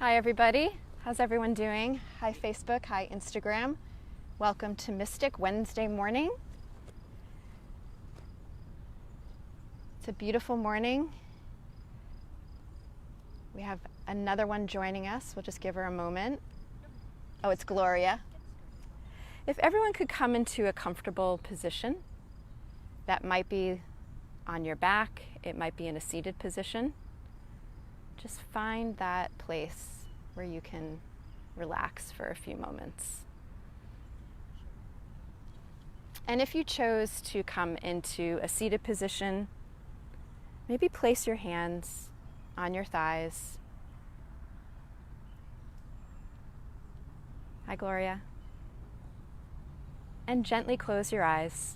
Hi everybody, how's everyone doing? Hi Facebook, hi Instagram. Welcome to Mystic Wednesday morning. It's a beautiful morning. We have another one joining us. We'll just give her a moment. Oh, it's Gloria. If everyone could come into a comfortable position, that might be on your back, it might be in a seated position. Just find that place where you can relax for a few moments. And if you chose to come into a seated position, maybe place your hands on your thighs. Hi, Gloria. And gently close your eyes.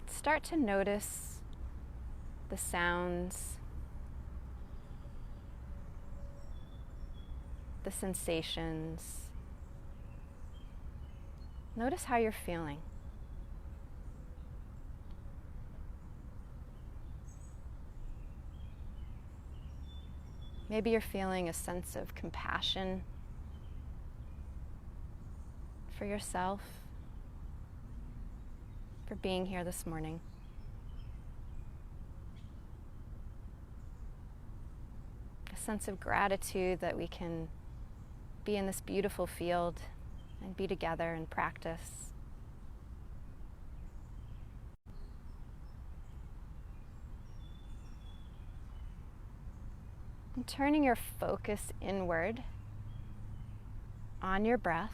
Start to notice the sounds, the sensations. Notice how you're feeling. Maybe you're feeling a sense of compassion for yourself, for being here this morning. A sense of gratitude that we can be in this beautiful field and be together and practice. And turning your focus inward on your breath.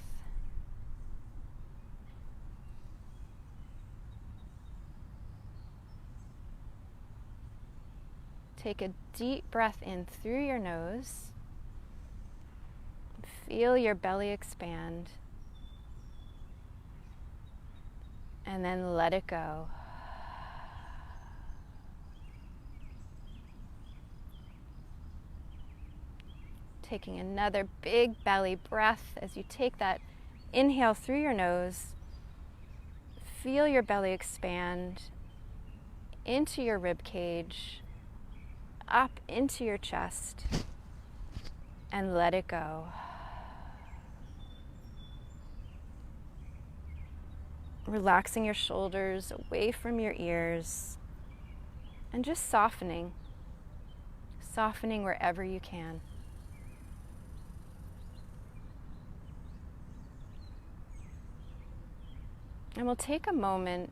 Take a deep breath in through your nose. Feel your belly expand. And then let it go. Taking another big belly breath as you take that inhale through your nose. Feel your belly expand into your rib cage, up into your chest, and let it go. Relaxing your shoulders away from your ears and just softening wherever you can. And we'll take a moment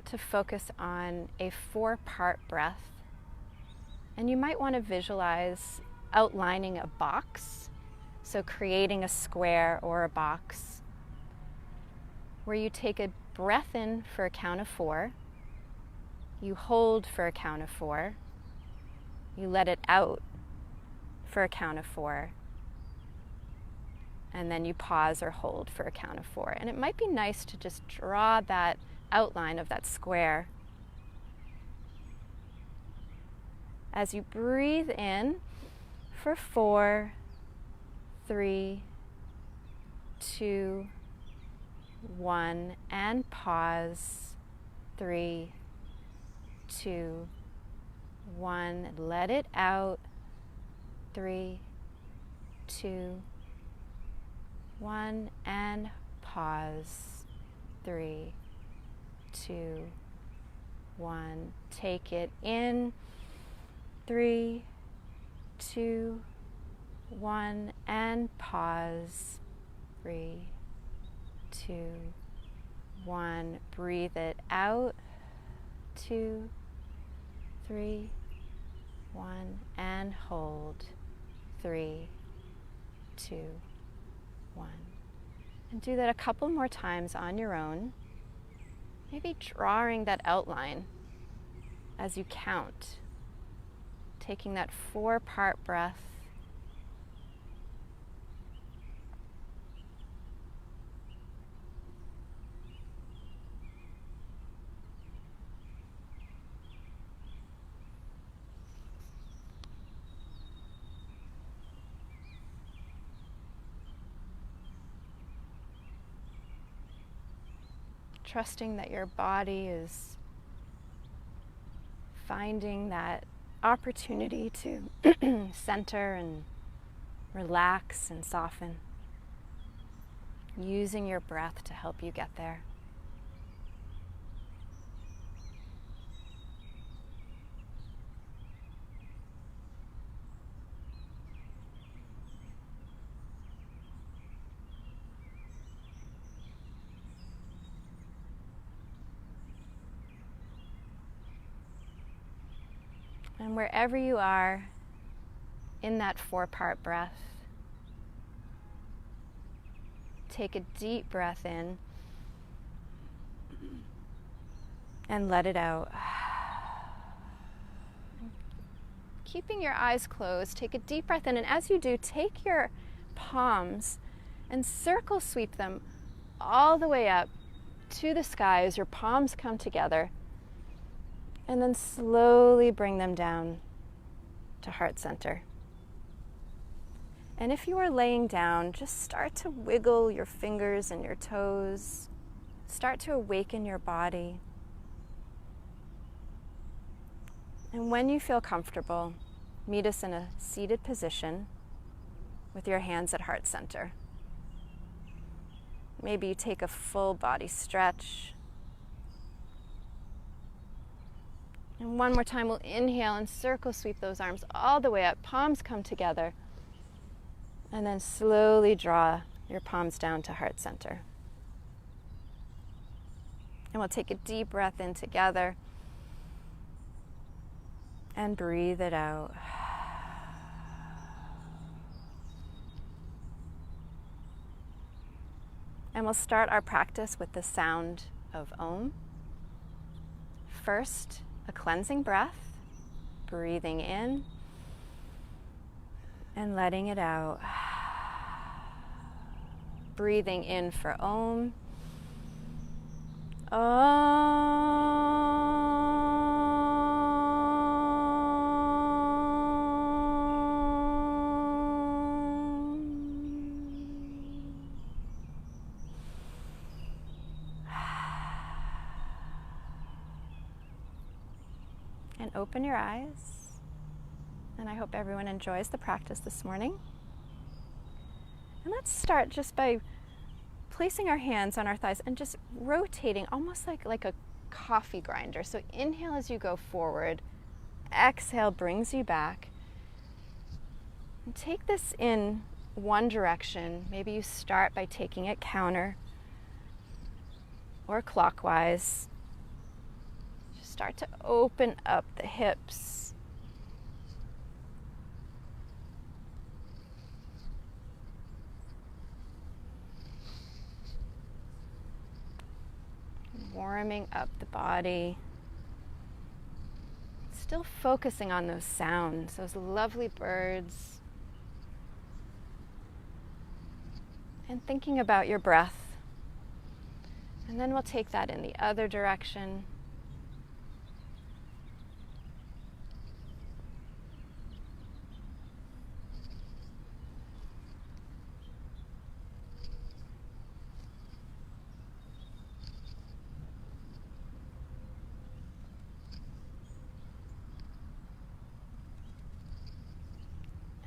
to focus on a 4-part breath. And you might want to visualize outlining a box, so creating a square or a box, where you take a breath in for a count of 4, you hold for a count of 4, you let it out for a count of 4, and then you pause or hold for a count of 4. And it might be nice to just draw that outline of that square. As you breathe in for 4, 3, 2, 1, and pause. 3, 2, 1. Let it out. 3, 2, 1, and pause. 3, 2, 1. Take it in. 3, 2, 1, and pause. 3, 2, 1. Breathe it out. 2, 3, 1, and hold. 3, 2, 1. And do that a couple more times on your own. Maybe drawing that outline as you count. Taking that 4-part breath. trusting that your body is finding that opportunity to center and relax and soften, using your breath to help you get there. And wherever you are in that 4-part breath, take a deep breath in and let it out. Keeping your eyes closed, take a deep breath in, and as you do, take your palms and circle sweep them all the way up to the sky as your palms come together. And then slowly bring them down to heart center. And if you are laying down, just start to wiggle your fingers and your toes. Start to awaken your body. And when you feel comfortable, meet us in a seated position with your hands at heart center. Maybe you take a full body stretch. And one more time, we'll inhale and circle sweep those arms all the way up. Palms come together. And then slowly draw your palms down to heart center. And we'll take a deep breath in together. And breathe it out. And we'll start our practice with the sound of Om. First, a cleansing breath, breathing in and letting it out. Breathing in for Om. And open your eyes. And I hope everyone enjoys the practice this morning. And let's start just by placing our hands on our thighs and just rotating almost like a coffee grinder. So inhale as you go forward. Exhale brings you back. And take this in one direction. Maybe you start by taking it counter or clockwise. Start to open up the hips. Warming up the body. Still focusing on those sounds, those lovely birds. And thinking about your breath. And then we'll take that in the other direction.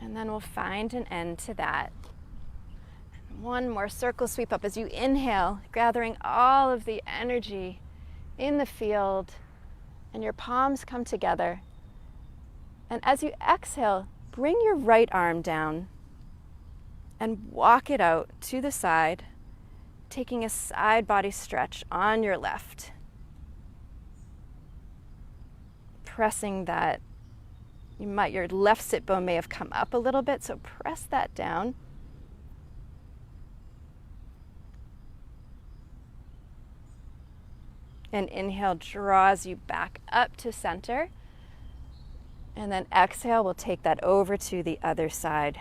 And then we'll find an end to that. One more circle sweep up as you inhale, gathering all of the energy in the field, and your palms come together. And as you exhale, bring your right arm down and walk it out to the side, taking a side body stretch on your left. Pressing that. Your left sit bone may have come up a little bit, so press that down. And inhale draws you back up to center. And then exhale, we'll take that over to the other side.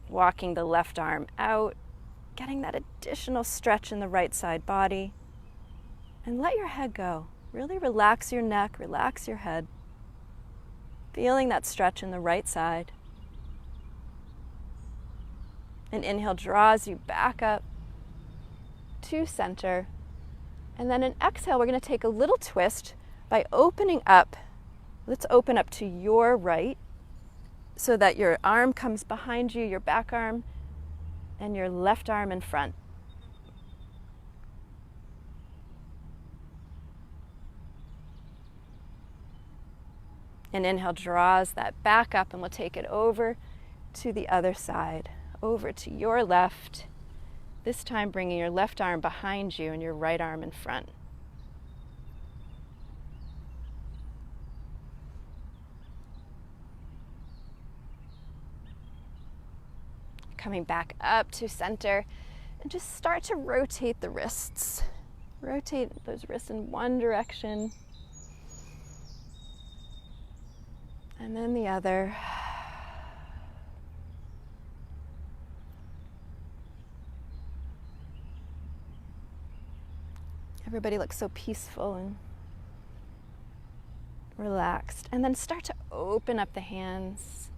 Walking the left arm out, getting that additional stretch in the right side body. And let your head go. Really relax your neck, relax your head. Feeling that stretch in the right side. And inhale draws you back up to center. And then an exhale, we're going to take a little twist by opening up. Let's open up to your right so that your arm comes behind you, your back arm, and your left arm in front. And inhale draws that back up, and we'll take it over to the other side, over to your left. This time bringing your left arm behind you and your right arm in front. Coming back up to center, and just start to rotate the wrists. Rotate those wrists in one direction and then the other. Everybody looks so peaceful and relaxed. And then start to open up the hands.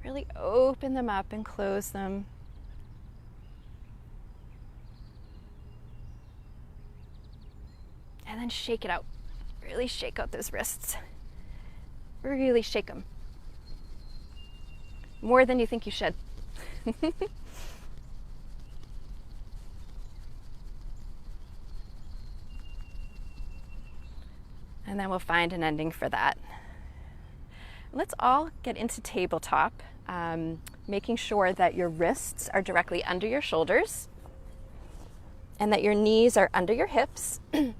Really open them up and close them. And then shake it out. Really shake out those wrists. Really shake them. More than you think you should. And then we'll find an ending for that. Let's all get into tabletop, making sure that your wrists are directly under your shoulders and that your knees are under your hips. And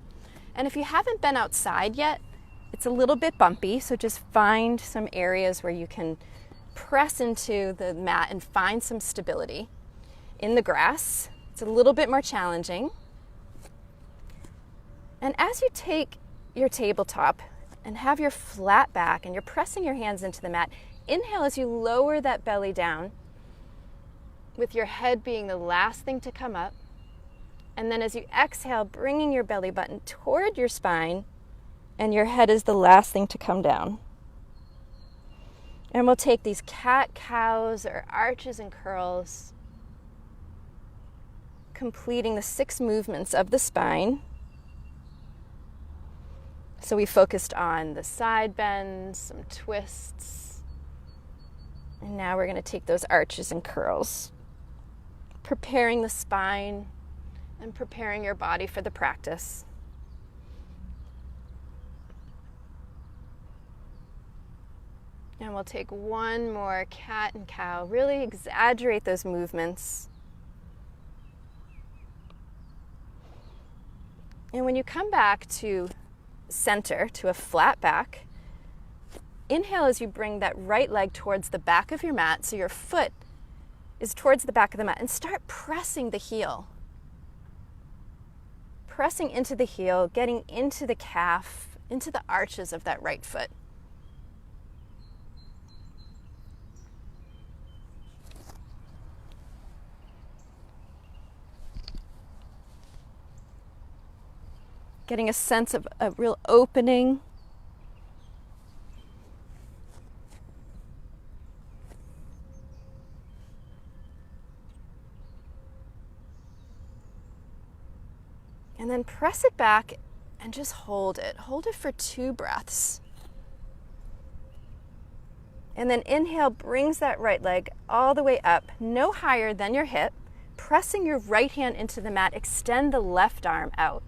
if you haven't been outside yet, it's a little bit bumpy, so just find some areas where you can press into the mat and find some stability. In the grass, it's a little bit more challenging. And as you take your tabletop and have your flat back and you're pressing your hands into the mat, inhale as you lower that belly down, with your head being the last thing to come up. And then as you exhale, bringing your belly button toward your spine, and your head is the last thing to come down. And we'll take these cat-cows or arches and curls, completing the 6 movements of the spine. So we focused on the side bends, some twists, and now we're going to take those arches and curls, preparing the spine and preparing your body for the practice. And we'll take one more cat and cow. Really exaggerate those movements. And when you come back to center, to a flat back, inhale as you bring that right leg towards the back of your mat, so your foot is towards the back of the mat, and start pressing the heel. Pressing into the heel, getting into the calf, into the arches of that right foot. Getting a sense of a real opening. And then press it back and just hold it. Hold it for 2 breaths. And then inhale, brings that right leg all the way up, no higher than your hip. Pressing your right hand into the mat, extend the left arm out.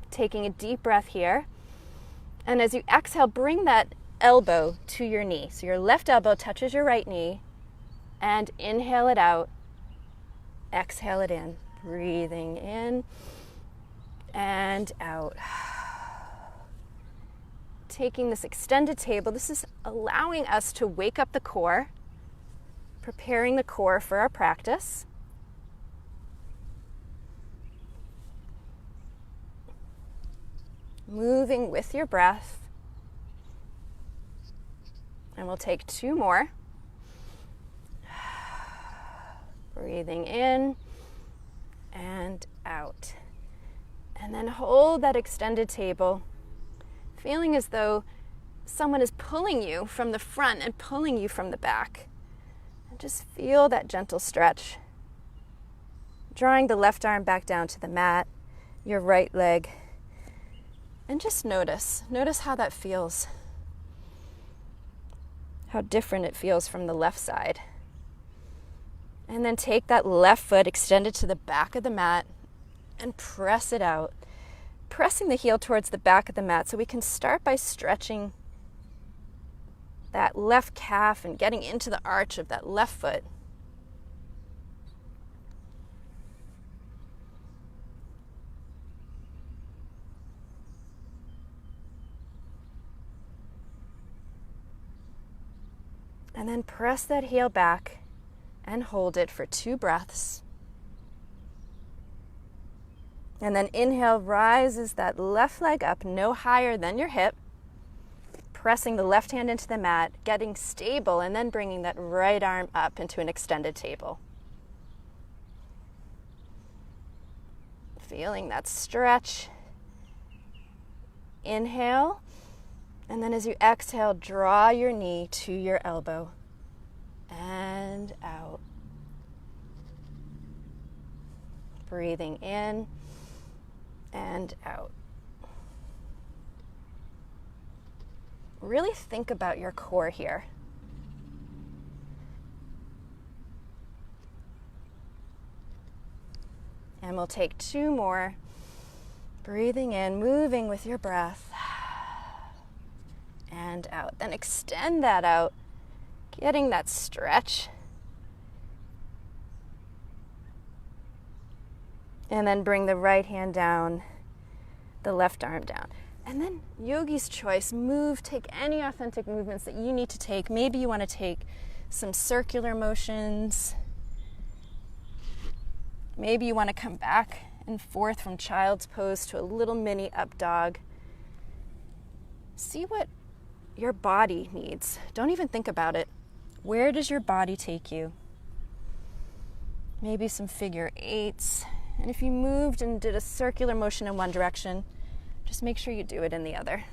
Taking a deep breath here. And as you exhale, bring that elbow to your knee. So your left elbow touches your right knee. And inhale it out. Exhale it in. Breathing in and out. Taking this extended table, this is allowing us to wake up the core, preparing the core for our practice. Moving with your breath. And we'll take 2 more. Breathing in and out. And then hold that extended table, feeling as though someone is pulling you from the front and pulling you from the back. And just feel that gentle stretch. Drawing the left arm back down to the mat, your right leg, and just notice how that feels. How different it feels from the left side. And then take that left foot, extend it to the back of the mat, and press it out. Pressing the heel towards the back of the mat so we can start by stretching that left calf and getting into the arch of that left foot. And then press that heel back and hold it for 2 breaths. And then inhale, rises that left leg up no higher than your hip. Pressing the left hand into the mat, getting stable, and then bringing that right arm up into an extended table. Feeling that stretch. Inhale, and then as you exhale, draw your knee to your elbow and out. Breathing in and out. Really think about your core here. And we'll take 2 more. Breathing in, moving with your breath. And out. Then extend that out, getting that stretch. And then bring the right hand down, the left arm down. And then yogi's choice, take any authentic movements that you need to take. Maybe you want to take some circular motions. Maybe you want to come back and forth from child's pose to a little mini up dog. See what your body needs. Don't even think about it. Where does your body take you? Maybe some figure 8s. And if you moved and did a circular motion in one direction, just make sure you do it in the other.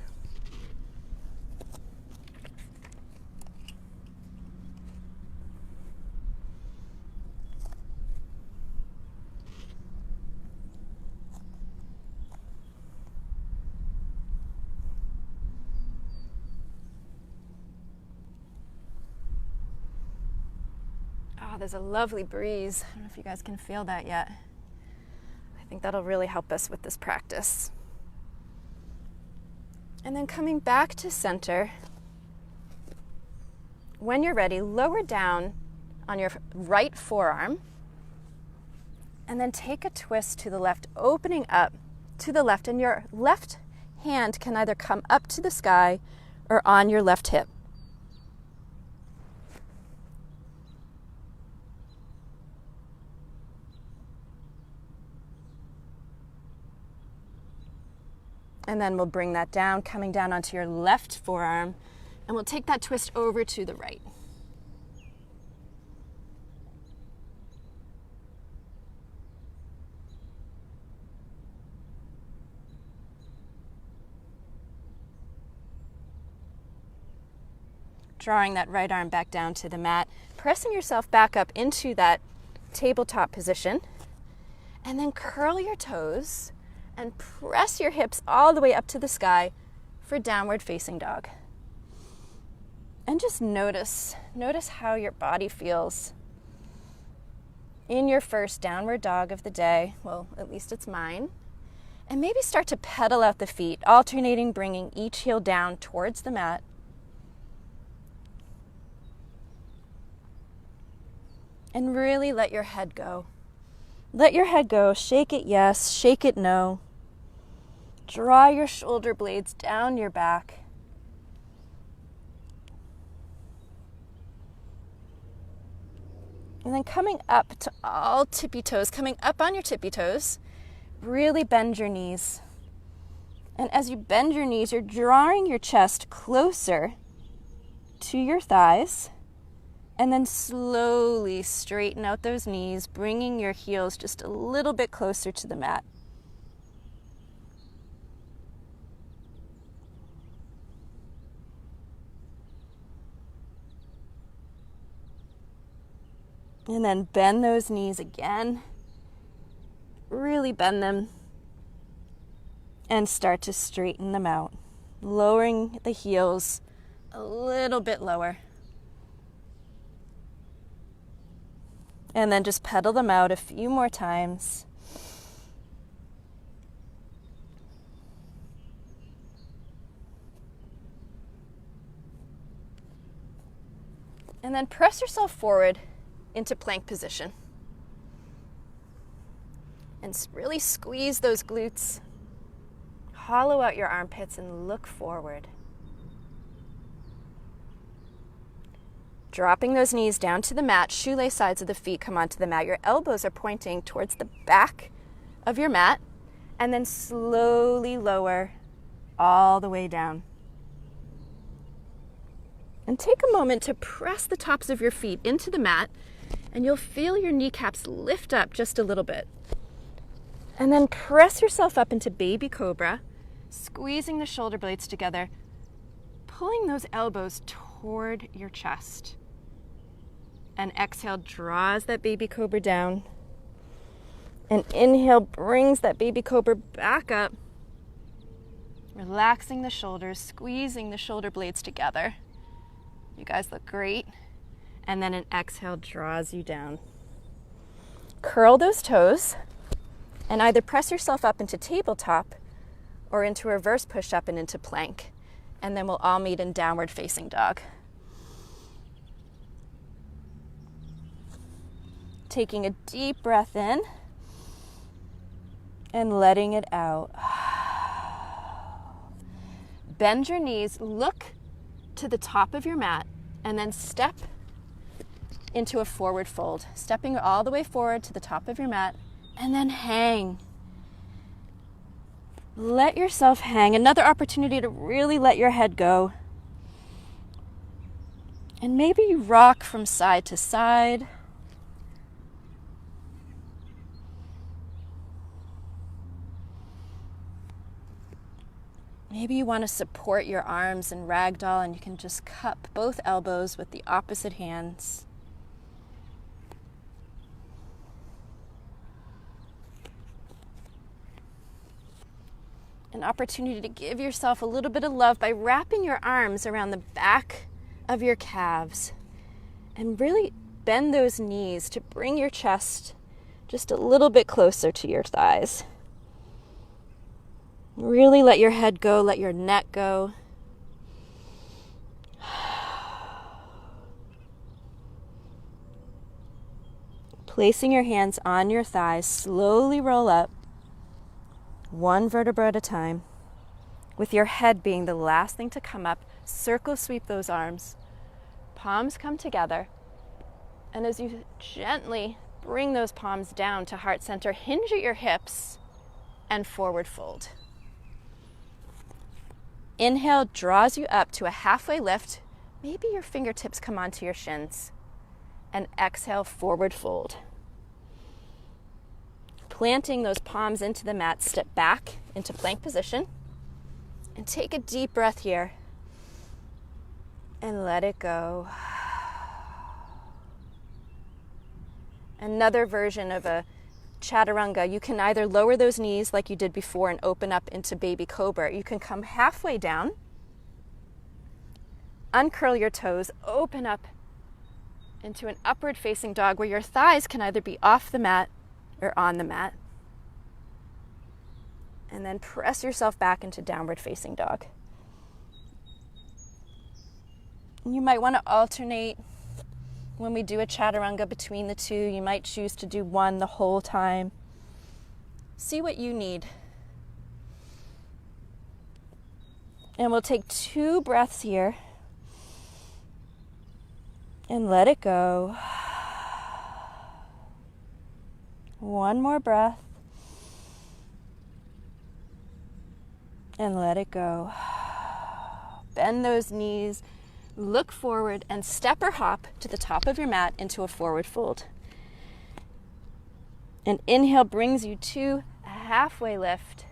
Oh, there's a lovely breeze. I don't know if you guys can feel that yet. I think that'll really help us with this practice. And then coming back to center. When you're ready, lower down on your right forearm and then take a twist to the left, opening up to the left, and your left hand can either come up to the sky or on your left hip. And then we'll bring that down, coming down onto your left forearm, and we'll take that twist over to the right. Drawing that right arm back down to the mat, pressing yourself back up into that tabletop position, and then curl your toes and press your hips all the way up to the sky for downward facing dog. And just notice how your body feels in your first downward dog of the day. Well, at least it's mine. And maybe start to pedal out the feet, alternating, bringing each heel down towards the mat. And really let your head go. Let your head go. Shake it yes, shake it no. Draw your shoulder blades down your back. And then coming up to all tippy toes, coming up on your tippy toes, really bend your knees. And as you bend your knees, you're drawing your chest closer to your thighs. And then slowly straighten out those knees, bringing your heels just a little bit closer to the mat. And then bend those knees again. really bend them and start to straighten them out, lowering the heels a little bit lower. And then just pedal them out a few more times. And then press yourself forward into plank position. And really squeeze those glutes. Hollow out your armpits and look forward. Dropping those knees down to the mat, shoelace sides of the feet come onto the mat. Your elbows are pointing towards the back of your mat, and then slowly lower all the way down. And take a moment to press the tops of your feet into the mat, and you'll feel your kneecaps lift up just a little bit. And then press yourself up into baby cobra, squeezing the shoulder blades together, pulling those elbows toward your chest. And exhale, draws that baby cobra down. And inhale, brings that baby cobra back up, relaxing the shoulders, squeezing the shoulder blades together. You guys look great. And then an exhale draws you down. Curl those toes and either press yourself up into tabletop or into reverse push-up and into plank. And then we'll all meet in downward facing dog. Taking a deep breath in and letting it out. Bend your knees, look to the top of your mat, and then step into a forward fold. Stepping all the way forward to the top of your mat, and then hang. Let yourself hang. Another opportunity to really let your head go. And maybe you rock from side to side. Maybe you want to support your arms in ragdoll, and you can just cup both elbows with the opposite hands. An opportunity to give yourself a little bit of love by wrapping your arms around the back of your calves and really bend those knees to bring your chest just a little bit closer to your thighs. Really let your head go, let your neck go. Placing your hands on your thighs, slowly roll up, one vertebra at a time, with your head being the last thing to come up. Circle sweep those arms. Palms come together. And as you gently bring those palms down to heart center, hinge at your hips and forward fold. Inhale draws you up to a halfway lift. Maybe your fingertips come onto your shins. And exhale, forward fold. Planting those palms into the mat, step back into plank position. And take a deep breath here. And let it go. Another version of a chaturanga. You can either lower those knees like you did before and open up into baby cobra. You can come halfway down, uncurl your toes, open up into an upward facing dog where your thighs can either be off the mat or on the mat. And then press yourself back into downward facing dog. You might want to alternate when we do a chaturanga between the two. You might choose to do one the whole time. See what you need. And we'll take 2 breaths here and let it go. One more breath and let it go. Bend those knees. Look forward and step or hop to the top of your mat into a forward fold. And inhale brings you to a halfway lift.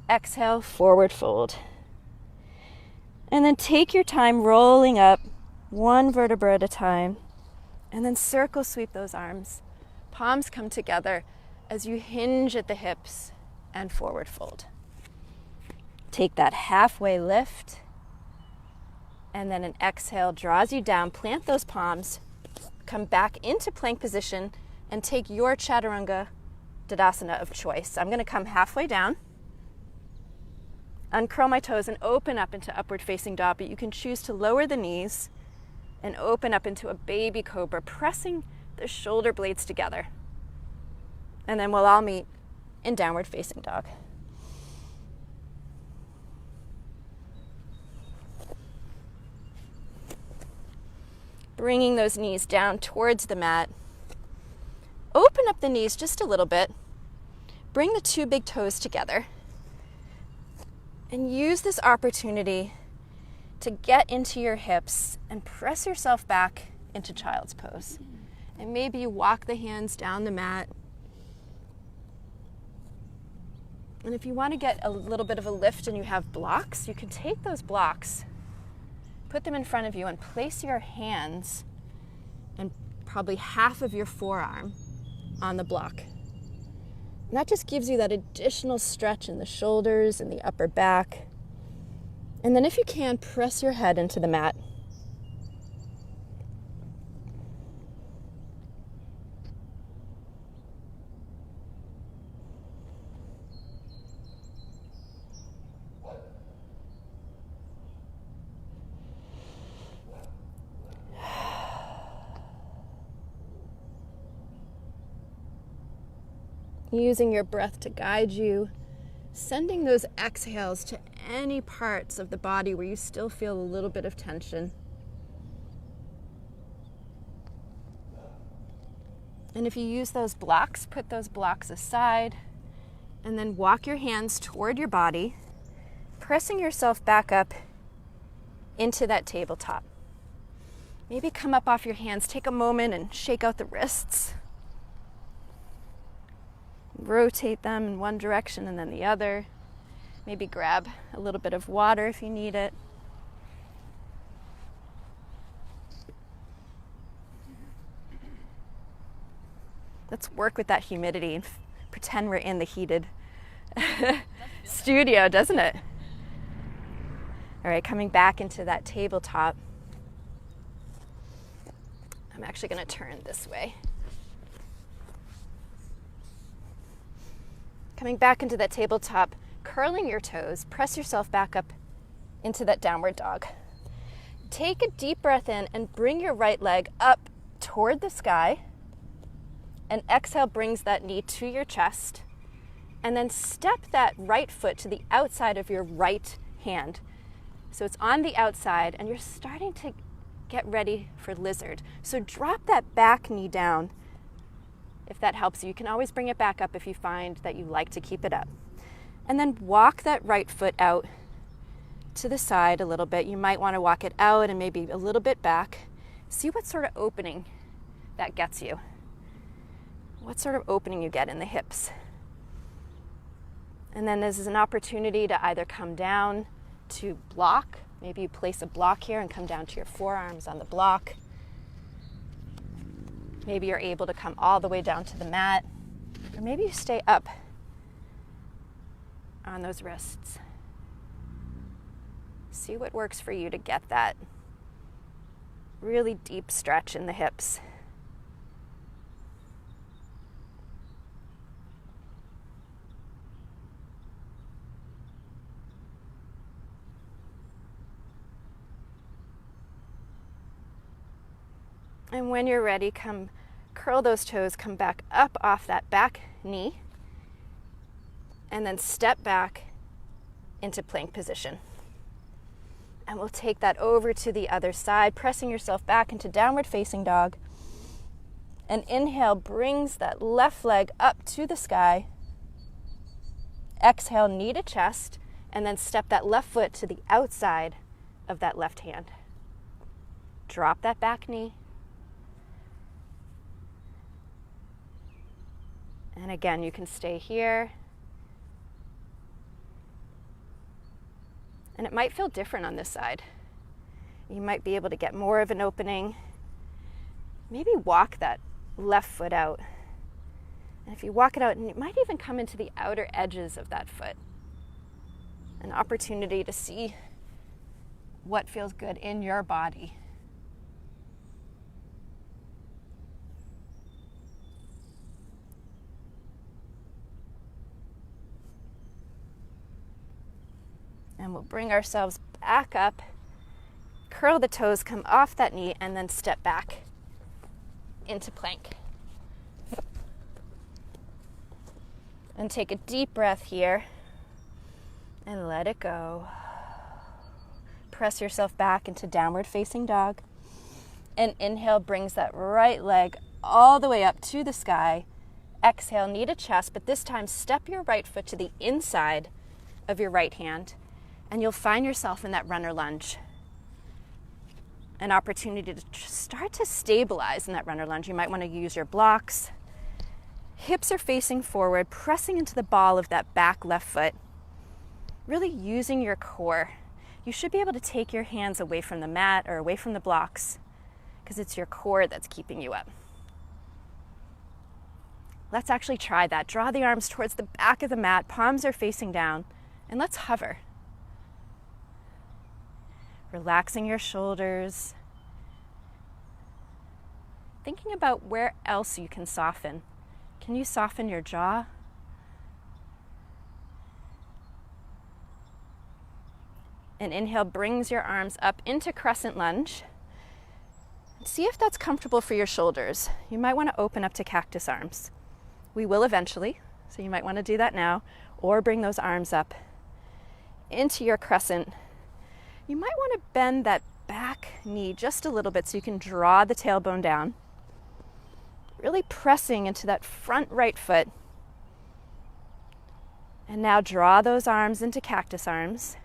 Exhale, forward fold. And then take your time rolling up, one vertebra at a time. And then circle sweep those arms. Palms come together. as you hinge at the hips and forward fold. Take that halfway lift, and then an exhale draws you down. Plant those palms, come back into plank position, and take your chaturanga tadasana of choice. I'm going to come halfway down, uncurl my toes, and open up into upward facing dog, but you can choose to lower the knees and open up into a baby cobra, pressing the shoulder blades together. And then we'll all meet in downward facing dog. Bringing those knees down towards the mat. Open up the knees just a little bit. Bring the two big toes together. And use this opportunity to get into your hips and press yourself back into child's pose. And maybe you walk the hands down the mat. And if you want to get a little bit of a lift and you have blocks, you can take those blocks, put them in front of you, and place your hands and probably half of your forearm on the block. And that just gives you that additional stretch in the shoulders and the upper back. And then if you can, press your head into the mat. Using your breath to guide you, sending those exhales to any parts of the body where you still feel a little bit of tension. And if you use those blocks, put those blocks aside, and then walk your hands toward your body, pressing yourself back up into that tabletop. Maybe come up off your hands, take a moment and shake out the wrists. Rotate them in one direction and then the other. Maybe grab a little bit of water if you need it. Let's work with that humidity and pretend we're in the heated studio, doesn't it? All right, coming back into that tabletop. I'm actually going to turn this way. Coming back into that tabletop, curling your toes, press yourself back up into that downward dog. Take a deep breath in and bring your right leg up toward the sky. And exhale brings that knee to your chest. And then step that right foot to the outside of your right hand. So it's on the outside and you're starting to get ready for lizard. So drop that back knee down. If that helps you, you can always bring it back up if you find that you like to keep it up. And then walk that right foot out to the side a little bit. You might want to walk it out and maybe a little bit back. See what sort of opening that gets you. What sort of opening you get in the hips. And then this is an opportunity to either come down to block. Maybe you place a block here and come down to your forearms on the block. Maybe you're able to come all the way down to the mat, or maybe you stay up on those wrists. See what works for you to get that really deep stretch in the hips. And when you're ready, curl those toes, come back up off that back knee, and then step back into plank position. And we'll take that over to the other side, pressing yourself back into downward facing dog. And inhale brings that left leg up to the sky. Exhale, knee to chest, and then step that left foot to the outside of that left hand. Drop that back knee. And again, you can stay here. And it might feel different on this side. You might be able to get more of an opening. Maybe walk that left foot out And if you walk it out, and it might even come into the outer edges of that foot. An opportunity to see what feels good in your body. And we'll bring ourselves back up, curl the toes, come off that knee, and then step back into plank. And take a deep breath here and let it go. Press yourself back into downward facing dog. And inhale brings that right leg all the way up to the sky. Exhale, knee to chest, but this time step your right foot to the inside of your right hand, and you'll find yourself in that runner lunge. An opportunity to start to stabilize in that runner lunge. You might want to use your blocks. Hips are facing forward, pressing into the ball of that back left foot. Really using your core. You should be able to take your hands away from the mat or away from the blocks because it's your core that's keeping you up. Let's actually try that. Draw the arms towards the back of the mat, palms are facing down, and let's hover. Relaxing your shoulders. Thinking about where else you can soften. Can you soften your jaw? And inhale brings your arms up into crescent lunge. See if that's comfortable for your shoulders. You might want to open up to cactus arms. We will eventually, so you might want to do that now, or bring those arms up into your crescent. You might want to bend that back knee just a little bit so you can draw the tailbone down. Really pressing into that front right foot. And now draw those arms into cactus arms.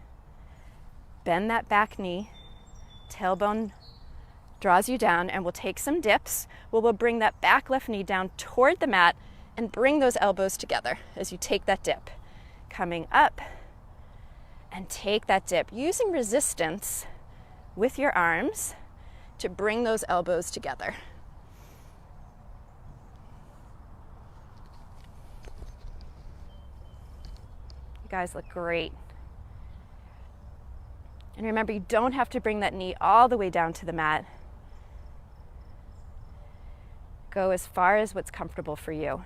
Bend that back knee. Tailbone draws you down, and we'll take some dips. We'll bring that back left knee down toward the mat and bring those elbows together as you take that dip. Coming up and take that dip, using resistance with your arms to bring those elbows together. You guys look great. And remember, you don't have to bring that knee all the way down to the mat. Go as far as what's comfortable for you.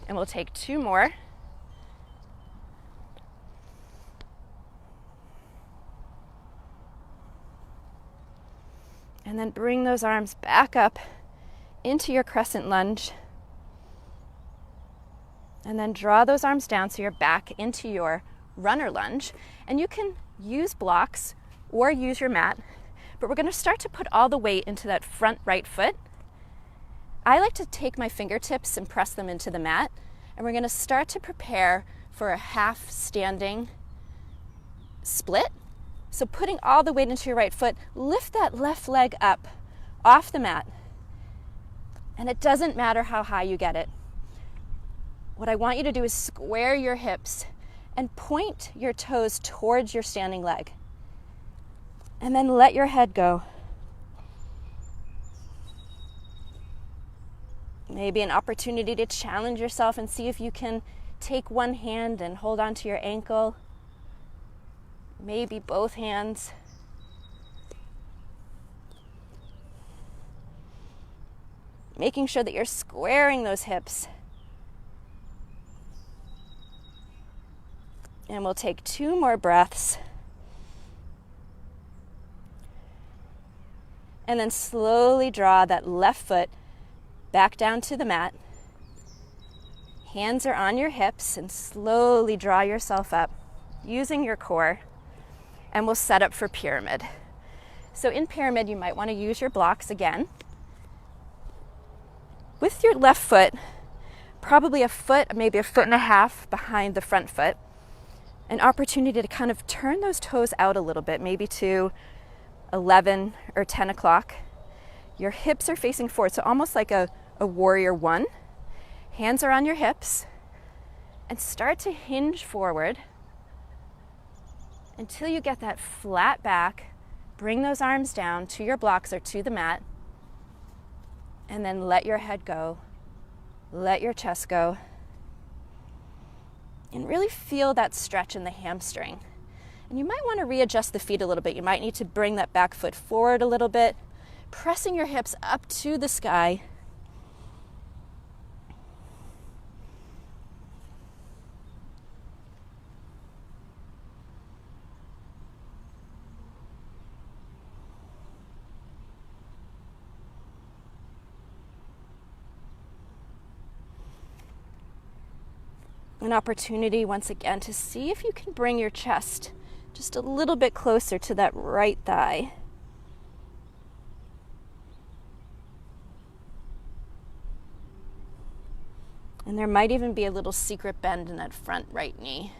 And we'll take two more. And then bring those arms back up into your crescent lunge. And then draw those arms down so you're back into your runner lunge. And you can use blocks or use your mat, but we're going to start to put all the weight into that front right foot. I like to take my fingertips and press them into the mat, and we're going to start to prepare for a half standing split. So putting all the weight into your right foot, lift that left leg up off the mat. And it doesn't matter how high you get it. What I want you to do is square your hips and point your toes towards your standing leg. And then let your head go. Maybe an opportunity to challenge yourself and see if you can take one hand and hold on to your ankle. Maybe both hands. Making sure that you're squaring those hips. And we'll take two more breaths. And then slowly draw that left foot back down to the mat. Hands are on your hips, and slowly draw yourself up using your core. And we'll set up for pyramid. So in pyramid, you might want to use your blocks again. With your left foot, probably a foot, maybe a foot and a half behind the front foot. An opportunity to kind of turn those toes out a little bit, maybe to 11 or 10 o'clock. Your hips are facing forward, so almost like a warrior one. Hands are on your hips, and start to hinge forward until you get that flat back. Bring those arms down to your blocks or to the mat. And then let your head go. Let your chest go. And really feel that stretch in the hamstring. And you might want to readjust the feet a little bit. You might need to bring that back foot forward a little bit, pressing your hips up to the sky. An opportunity once again to see if you can bring your chest just a little bit closer to that right thigh. And there might even be a little secret bend in that front right knee.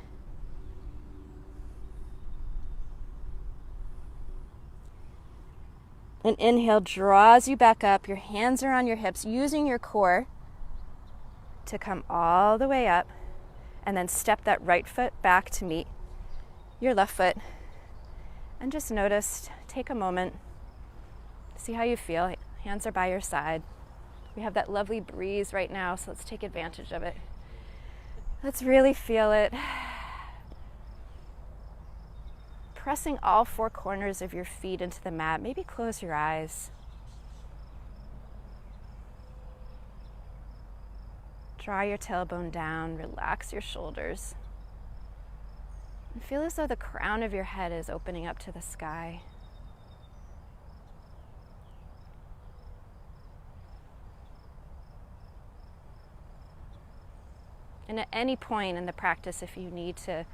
An inhale draws you back up. Your hands are on your hips, using your core to come all the way up. And then step that right foot back to meet your left foot. And just notice, take a moment, see how you feel. Hands are by your side. We have that lovely breeze right now, so let's take advantage of it. Let's really feel it. Pressing all four corners of your feet into the mat. Maybe close your eyes. Draw your tailbone down, relax your shoulders. And feel as though the crown of your head is opening up to the sky. And at any point in the practice, if you need to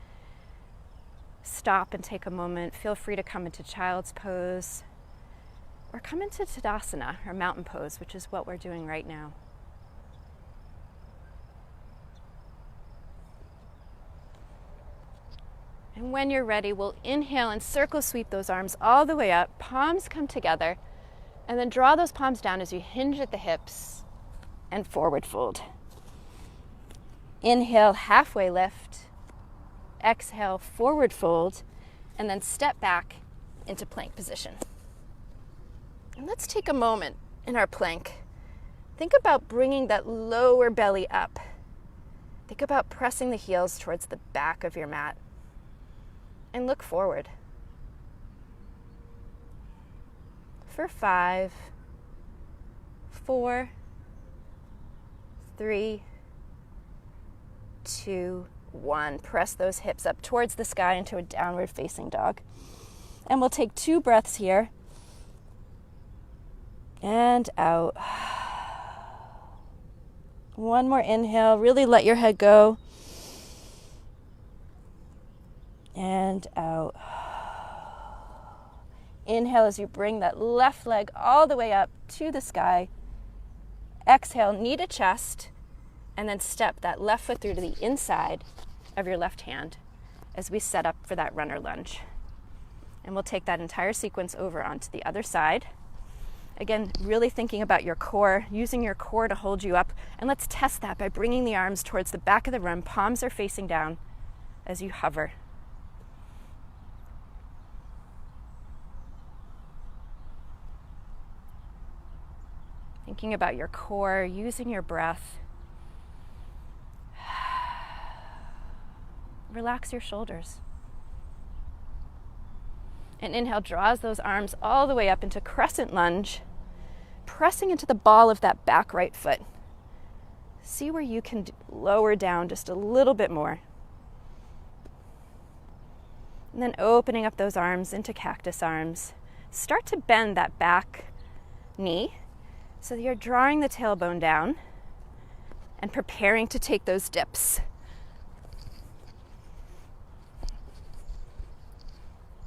stop and take a moment, feel free to come into child's pose or come into Tadasana, or mountain pose, which is what we're doing right now. And when you're ready, we'll inhale and circle sweep those arms all the way up. Palms come together. And then draw those palms down as you hinge at the hips and forward fold. Inhale, halfway lift. Exhale, forward fold. And then step back into plank position. And let's take a moment in our plank. Think about bringing that lower belly up. Think about pressing the heels towards the back of your mat. And look forward. For 5, 4, 3, 2, 1. Press those hips up towards the sky into a downward facing dog. And we'll take 2 breaths here. And out. One more inhale. Really let your head go. And out. Inhale as you bring that left leg all the way up to the sky. Exhale, knee to chest, and then step that left foot through to the inside of your left hand as we set up for that runner lunge. And we'll take that entire sequence over onto the other side. Again, really thinking about your core, using your core to hold you up. And let's test that by bringing the arms towards the back of the room. Palms are facing down as you hover. Thinking about your core, using your breath. Relax your shoulders. And inhale draws those arms all the way up into crescent lunge, pressing into the ball of that back right foot. See where you can lower down just a little bit more. And then opening up those arms into cactus arms. Start to bend that back knee so that you're drawing the tailbone down and preparing to take those dips.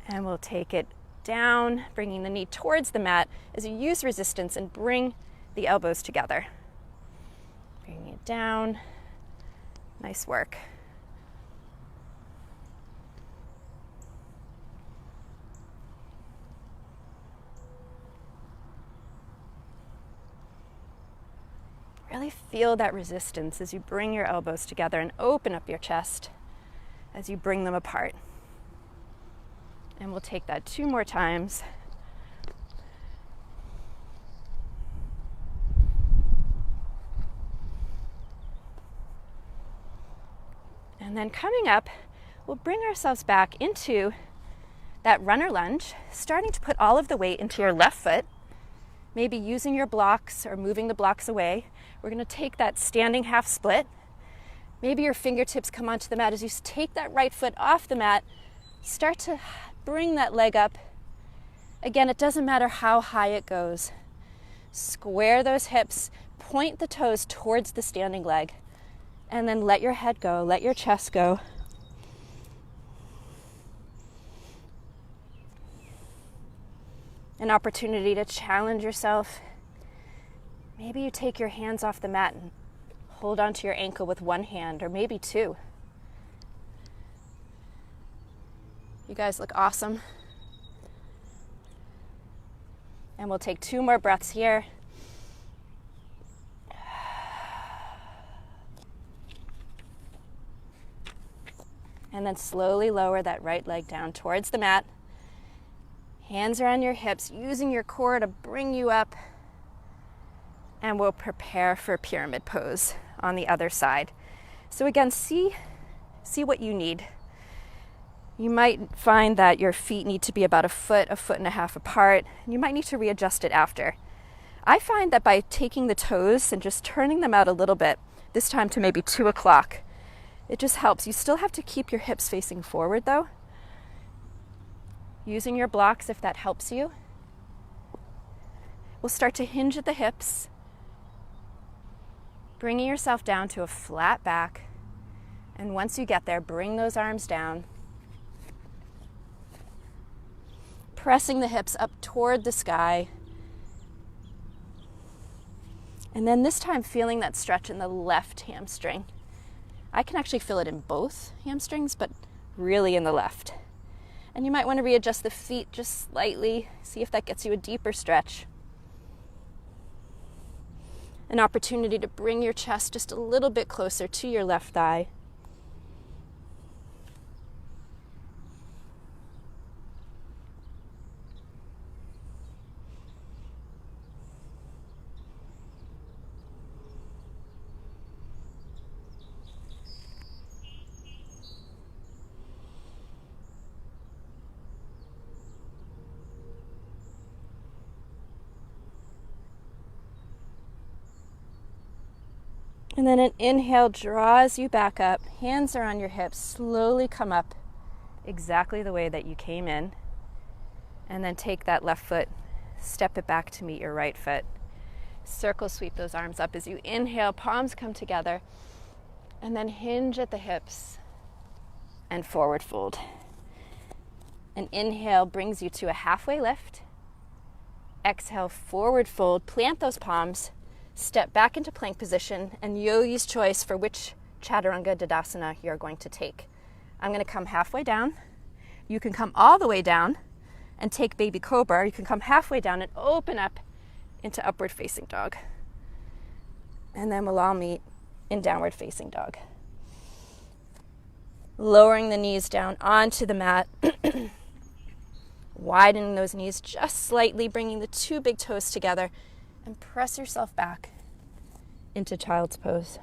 And we'll take it down, bringing the knee towards the mat as you use resistance and bring the elbows together. Bringing it down. Nice work. Really feel that resistance as you bring your elbows together and open up your chest as you bring them apart. And we'll take that 2 more times. And then coming up, we'll bring ourselves back into that runner lunge, starting to put all of the weight into your left foot, maybe using your blocks or moving the blocks away. We're going to take that standing half split. Maybe your fingertips come onto the mat. As you take that right foot off the mat, start to bring that leg up. Again, it doesn't matter how high it goes. Square those hips, point the toes towards the standing leg, and then let your head go, let your chest go. An opportunity to challenge yourself. Maybe you take your hands off the mat and hold onto your ankle with one hand, or maybe two. You guys look awesome. And we'll take 2 more breaths here. And then slowly lower that right leg down towards the mat. Hands are on your hips, using your core to bring you up. And we'll prepare for pyramid pose on the other side. So again, see what you need. You might find that your feet need to be about a foot and a half apart. And you might need to readjust it after. I find that by taking the toes and just turning them out a little bit, this time to maybe 2 o'clock, it just helps. You still have to keep your hips facing forward though. Using your blocks if that helps you. We'll start to hinge at the hips, bringing yourself down to a flat back. And once you get there, bring those arms down. Pressing the hips up toward the sky. And then this time feeling that stretch in the left hamstring. I can actually feel it in both hamstrings, but really in the left. And you might want to readjust the feet just slightly, see if that gets you a deeper stretch. An opportunity to bring your chest just a little bit closer to your left thigh. And then an inhale draws you back up. Hands are on your hips. Slowly come up exactly the way that you came in. And then take that left foot, step it back to meet your right foot. Circle sweep those arms up as you inhale, palms come together. And then hinge at the hips and forward fold. An inhale brings you to a halfway lift. Exhale, forward fold. Plant those palms. Step back into plank position, and yogi's choice for which chaturanga dadasana you're going to take. I'm going to come halfway down. You can come all the way down and take baby cobra. You can come halfway down and open up into upward facing dog. And then we'll all meet in downward facing dog. Lowering the knees down onto the mat. Widening those knees just slightly, bringing the 2 big toes together. And press yourself back into child's pose.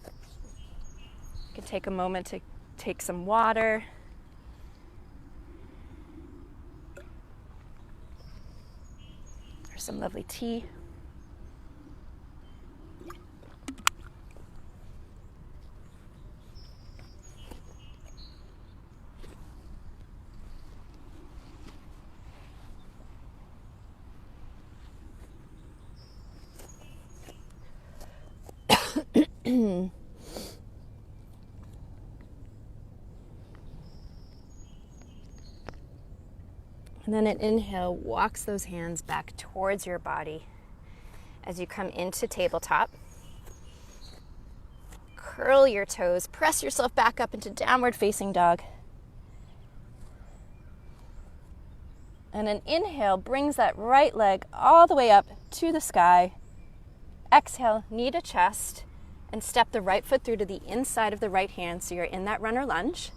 You can take a moment to take some water. Or some lovely tea. And then an inhale walks those hands back towards your body as you come into tabletop. Curl your toes, press yourself back up into downward facing dog. And an inhale brings that right leg all the way up to the sky. Exhale, knee to chest, and step the right foot through to the inside of the right hand so you're in that runner lunge.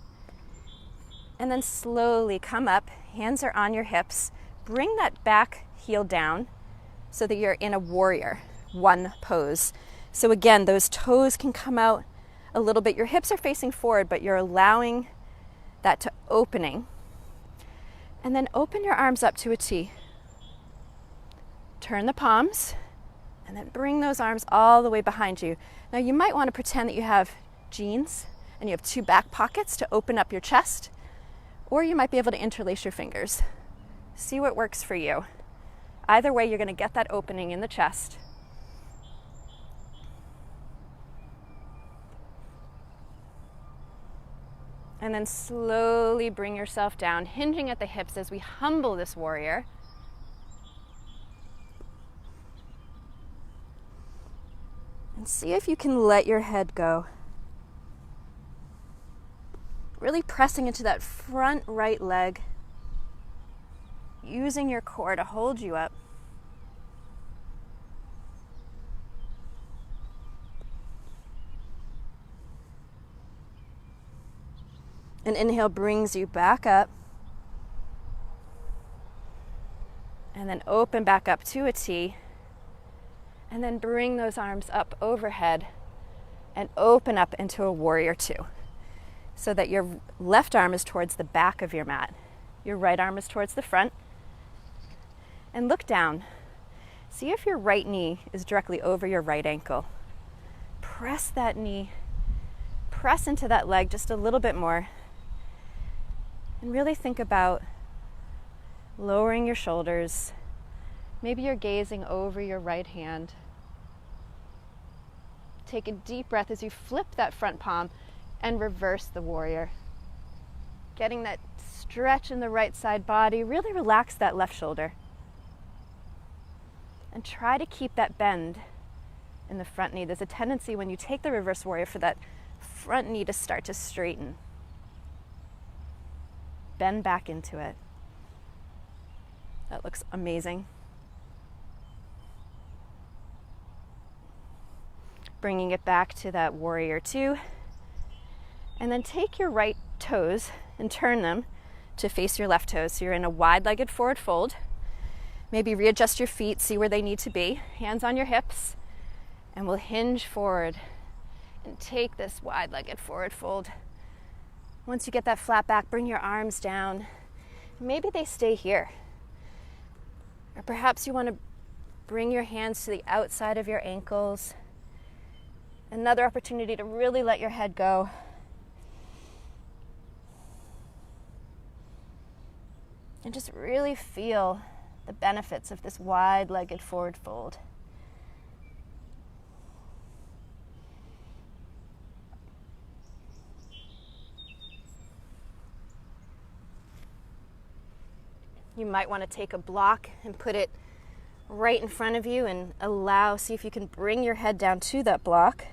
And then slowly come up, hands are on your hips. Bring that back heel down so that you're in a warrior 1 pose. So again, those toes can come out a little bit. Your hips are facing forward, but you're allowing that to opening. And then open your arms up to a T. Turn the palms, and then bring those arms all the way behind you. Now you might want to pretend that you have jeans and you have 2 back pockets to open up your chest, or you might be able to interlace your fingers. See what works for you. Either way, you're going to get that opening in the chest. And then slowly bring yourself down, hinging at the hips as we humble this warrior. And see if you can let your head go. Really pressing into that front right leg, using your core to hold you up. An inhale brings you back up. And then open back up to a T. And then bring those arms up overhead and open up into a warrior 2. So that your left arm is towards the back of your mat. Your right arm is towards the front. And look down. See if your right knee is directly over your right ankle. Press that knee. Press into that leg just a little bit more. And really think about lowering your shoulders. Maybe you're gazing over your right hand. Take a deep breath as you flip that front palm and reverse the warrior. Getting that stretch in the right side body. Really relax that left shoulder. And try to keep that bend in the front knee. There's a tendency when you take the reverse warrior for that front knee to start to straighten. Bend back into it. That looks amazing. Bringing it back to that warrior 2. And then take your right toes and turn them to face your left toes. So you're in a wide-legged forward fold. Maybe readjust your feet, see where they need to be. Hands on your hips. And we'll hinge forward and take this wide-legged forward fold. Once you get that flat back, bring your arms down. Maybe they stay here. Or perhaps you want to bring your hands to the outside of your ankles. Another opportunity to really let your head go. And just really feel the benefits of this wide-legged forward fold. You might want to take a block and put it right in front of you and see if you can bring your head down to that block.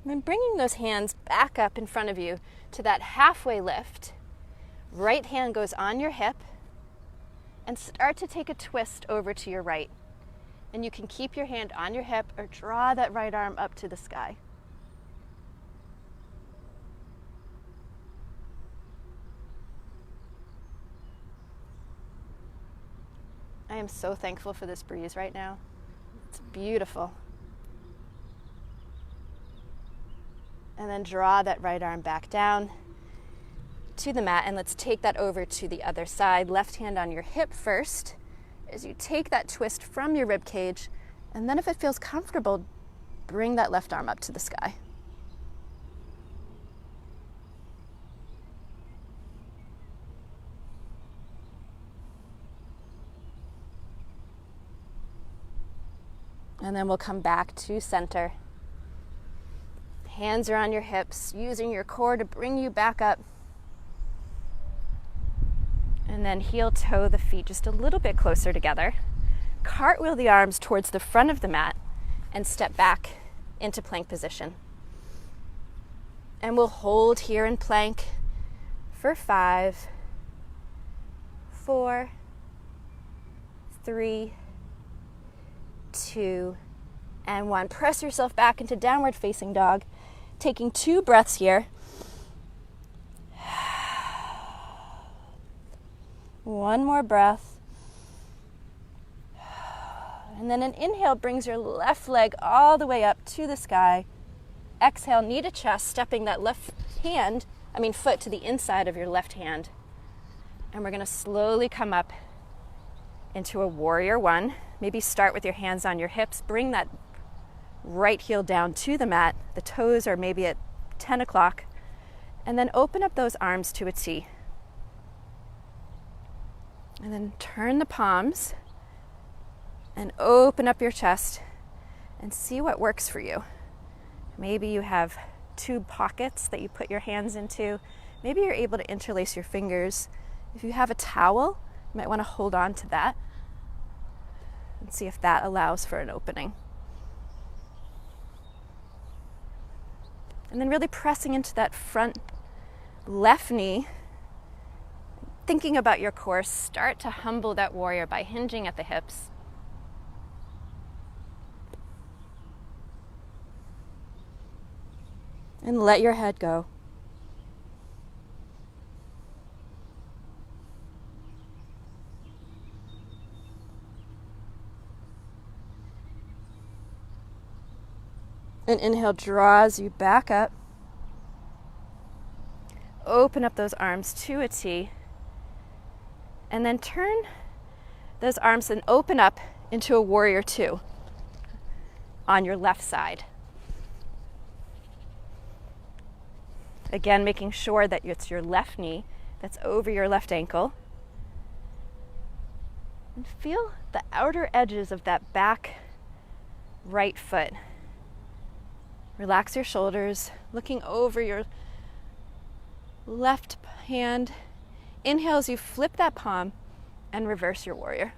And then bringing those hands back up in front of you to that halfway lift. Right hand goes on your hip. And start to take a twist over to your right. And you can keep your hand on your hip or draw that right arm up to the sky. I am so thankful for this breeze right now. It's beautiful. And then draw that right arm back down to the mat, and let's take that over to the other side. Left hand on your hip first as you take that twist from your rib cage, and then if it feels comfortable, bring that left arm up to the sky. And then we'll come back to center. Hands are on your hips, using your core to bring you back up. And then heel toe the feet just a little bit closer together. Cartwheel the arms towards the front of the mat and step back into plank position. And we'll hold here in plank for 5, 4, 3, 2, and 1. Press yourself back into downward facing dog, taking 2 breaths here. One more breath. And then an inhale brings your left leg all the way up to the sky. Exhale, knee to chest, stepping that foot to the inside of your left hand. And we're going to slowly come up into a warrior one. Maybe start with your hands on your hips. Bring that right heel down to the mat. The toes are maybe at 10 o'clock. And then open up those arms to a T. And then turn the palms and open up your chest and see what works for you. Maybe you have 2 pockets that you put your hands into. Maybe you're able to interlace your fingers. If you have a towel, you might want to hold on to that and see if that allows for an opening. And then really pressing into that front left knee, thinking about your core, start to humble that warrior by hinging at the hips. And let your head go. An inhale draws you back up. Open up those arms to a T. And then turn those arms and open up into a warrior 2 on your left side. Again, making sure that it's your left knee that's over your left ankle. And feel the outer edges of that back right foot. Relax your shoulders, looking over your left hand. Inhale as you flip that palm and reverse your warrior.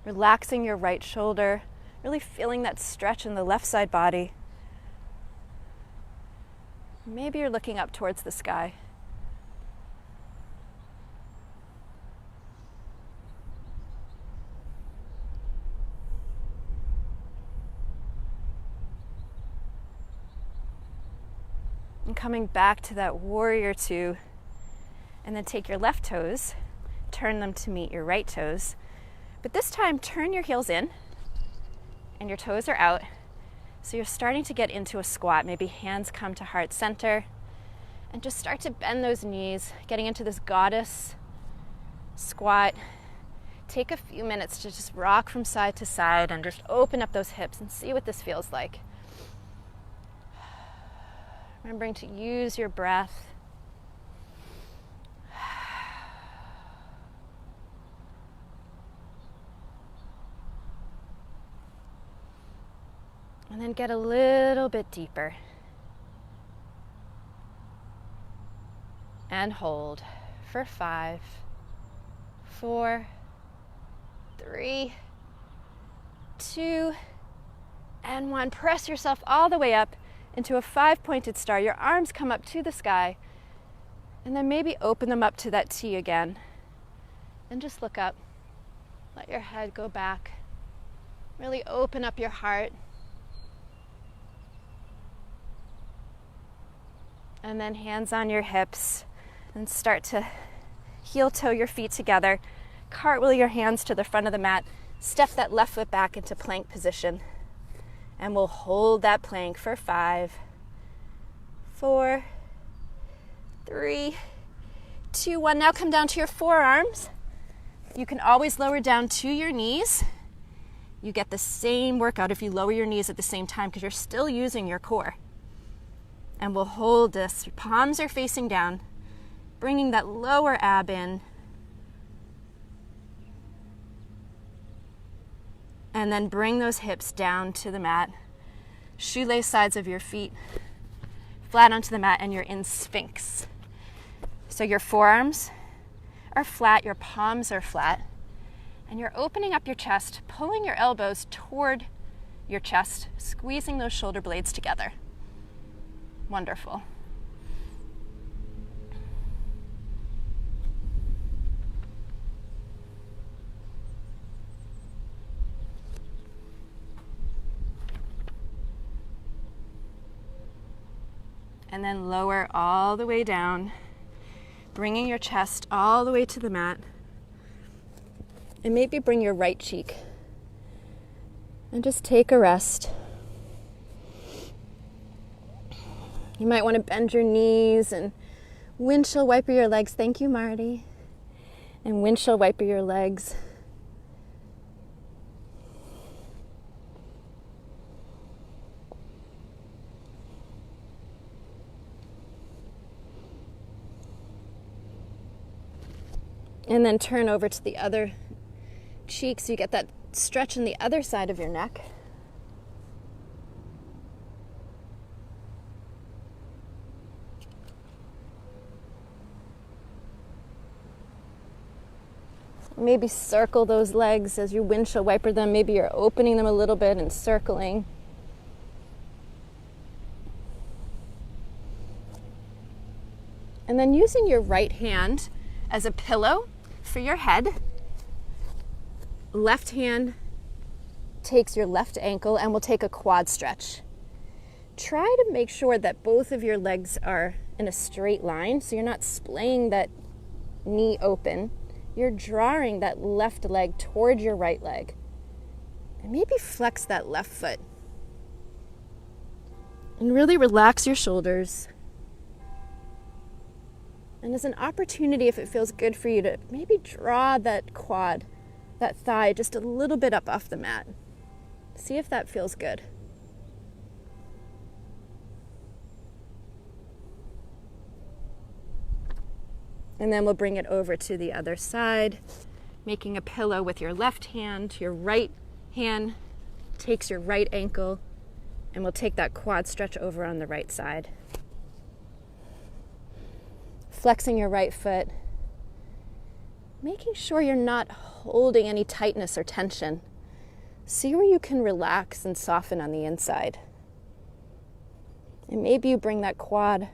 Relaxing your right shoulder, really feeling that stretch in the left side body. Maybe you're looking up towards the sky. And coming back to that warrior 2, and then take your left toes, turn them to meet your right toes. But this time, turn your heels in, and your toes are out. So you're starting to get into a squat. Maybe hands come to heart center. And just start to bend those knees, getting into this goddess squat. Take a few minutes to just rock from side to side and just open up those hips and see what this feels like. Remembering to use your breath. And then get a little bit deeper. And hold for 5, 4, 3, 2, and 1. Press yourself all the way up into a 5-pointed star. Your arms come up to the sky. And then maybe open them up to that T again. And just look up. Let your head go back. Really open up your heart. And then hands on your hips and start to heel toe your feet together. Cartwheel your hands to the front of the mat. Step that left foot back into plank position. And we'll hold that plank for 5, 4, 3, 2, 1. Now come down to your forearms. You can always lower down to your knees. You get the same workout if you lower your knees at the same time because you're still using your core. And we'll hold this. Your palms are facing down, bringing that lower ab in. And then bring those hips down to the mat. Shoelace sides of your feet flat onto the mat, and you're in Sphinx. So your forearms are flat, your palms are flat, and you're opening up your chest, pulling your elbows toward your chest, squeezing those shoulder blades together. Wonderful. And then lower all the way down bringing your chest all the way to the mat. And maybe bring your right cheek. And just take a rest. You might want to bend your knees and windshield wiper your legs. Thank you, Marty. And windshield wiper your legs. And then turn over to the other cheek so you get that stretch in the other side of your neck. Maybe circle those legs as you windshield wiper them. Maybe you're opening them a little bit and circling. And then using your right hand as a pillow for your head, left hand takes your left ankle and we'll take a quad stretch. Try to make sure that both of your legs are in a straight line so you're not splaying that knee open. You're drawing that left leg toward your right leg. And maybe flex that left foot. And really relax your shoulders. And as an opportunity, if it feels good for you, to maybe draw that quad, that thigh, just a little bit up off the mat. See if that feels good. And then we'll bring it over to the other side, making a pillow with your left hand. Your right hand takes your right ankle, and we'll take that quad stretch over on the right side. Flexing your right foot, making sure you're not holding any tightness or tension. See where you can relax and soften on the inside. And maybe you bring that quad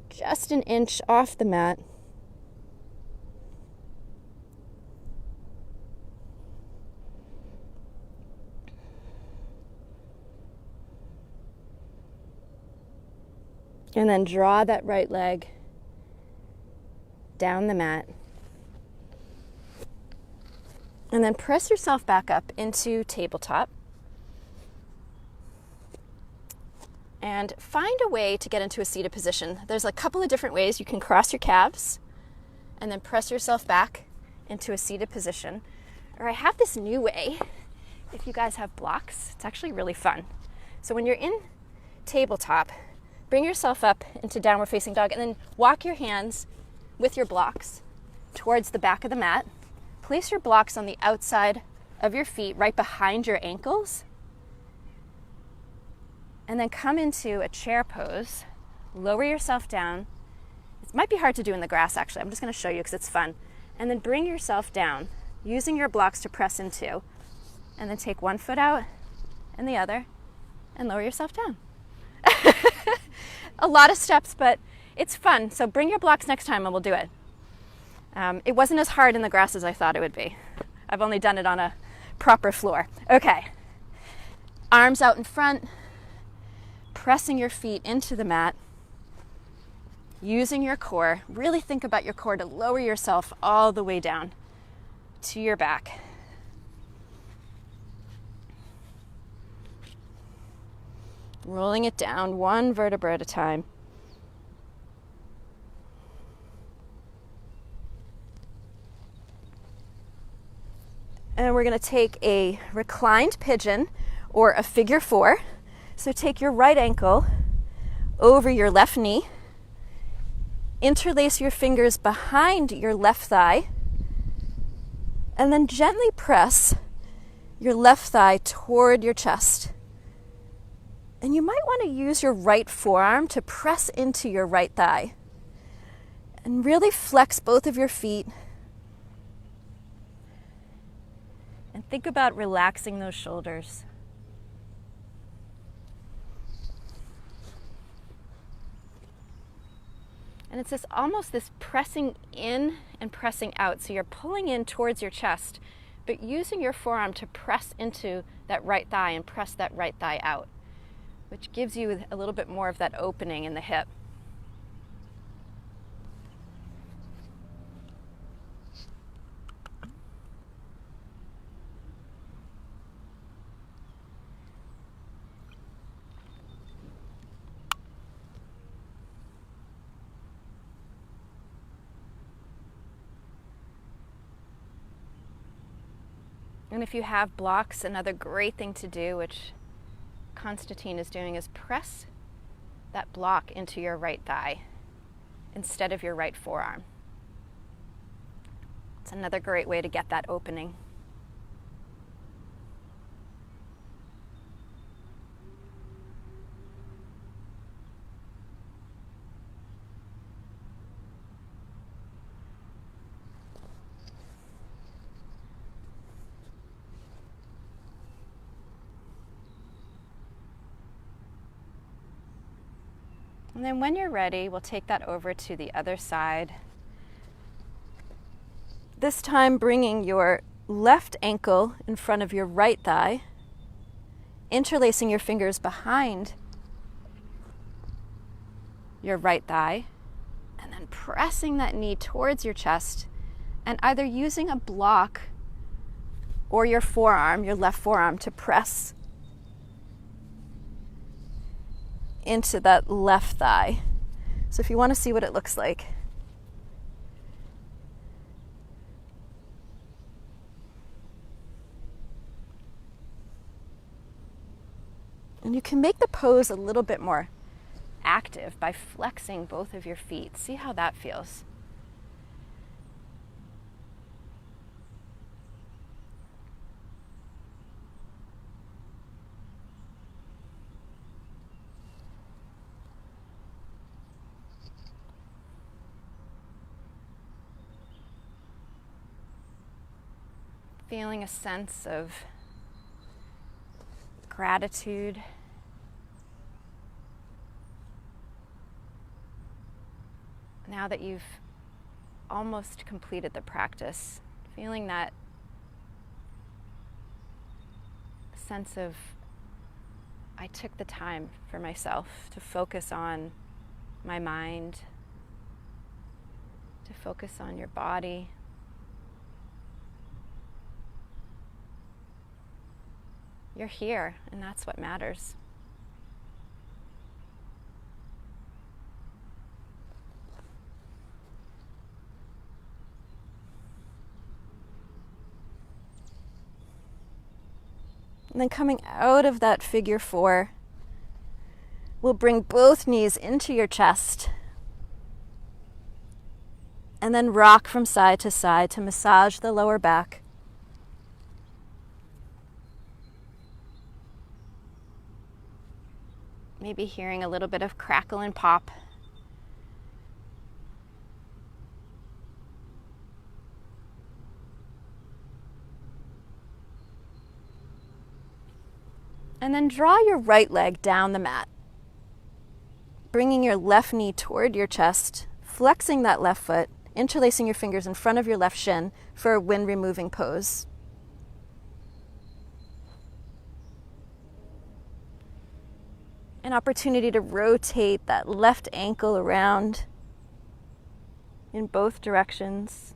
just an inch off the mat. And then draw that right leg down the mat. And then press yourself back up into tabletop. And find a way to get into a seated position. There's a couple of different ways. You can cross your calves and then press yourself back into a seated position. Or I have this new way. If you guys have blocks, it's actually really fun. So when you're in tabletop, bring yourself up into downward facing dog and then walk your hands with your blocks towards the back of the mat. Place your blocks on the outside of your feet, right behind your ankles. And then come into a chair pose. Lower yourself down. It might be hard to do in the grass, actually. I'm just going to show you because it's fun. And then bring yourself down, using your blocks to press into. And then take one foot out and the other, and lower yourself down. A lot of steps, but it's fun. So bring your blocks next time and we'll do it. It wasn't as hard in the grass as I thought it would be. I've only done it on a proper floor. Okay. Arms out in front, pressing your feet into the mat, using your core. Really think about your core to lower yourself all the way down to your back. Rolling it down one vertebra at a time. And we're going to take a reclined pigeon or a figure four. So take your right ankle over your left knee. Interlace your fingers behind your left thigh. And then gently press your left thigh toward your chest. And you might want to use your right forearm to press into your right thigh. And really flex both of your feet. And think about relaxing those shoulders. And it's almost this pressing in and pressing out. So you're pulling in towards your chest, but using your forearm to press into that right thigh and press that right thigh out, which gives you a little bit more of that opening in the hip. And if you have blocks, another great thing to do, which Constantine is doing, is press that block into your right thigh instead of your right forearm. It's another great way to get that opening. And then when you're ready, we'll take that over to the other side. This time bringing your left ankle in front of your right thigh, interlacing your fingers behind your right thigh, and then pressing that knee towards your chest, and either using a block or your forearm, your left forearm, to press into that left thigh. So if you want to see what it looks like, and you can make the pose a little bit more active by flexing both of your feet. See how that feels. Feeling a sense of gratitude. Now that you've almost completed the practice, feeling that sense of, I took the time for myself to focus on my mind, to focus on your body. You're here, and that's what matters. And then coming out of that figure four, we'll bring both knees into your chest and then rock from side to side to massage the lower back. Maybe hearing a little bit of crackle and pop. And then draw your right leg down the mat, bringing your left knee toward your chest, flexing that left foot, interlacing your fingers in front of your left shin for a wind removing pose. An opportunity to rotate that left ankle around in both directions.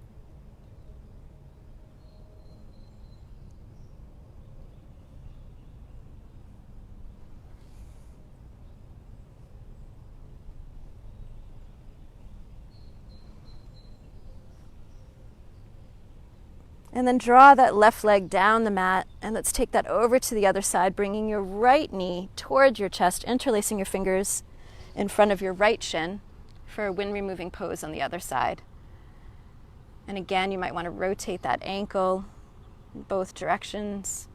And then draw that left leg down the mat, and let's take that over to the other side, bringing your right knee towards your chest, interlacing your fingers in front of your right shin for a wind removing pose on the other side. And again, you might want to rotate that ankle in both directions.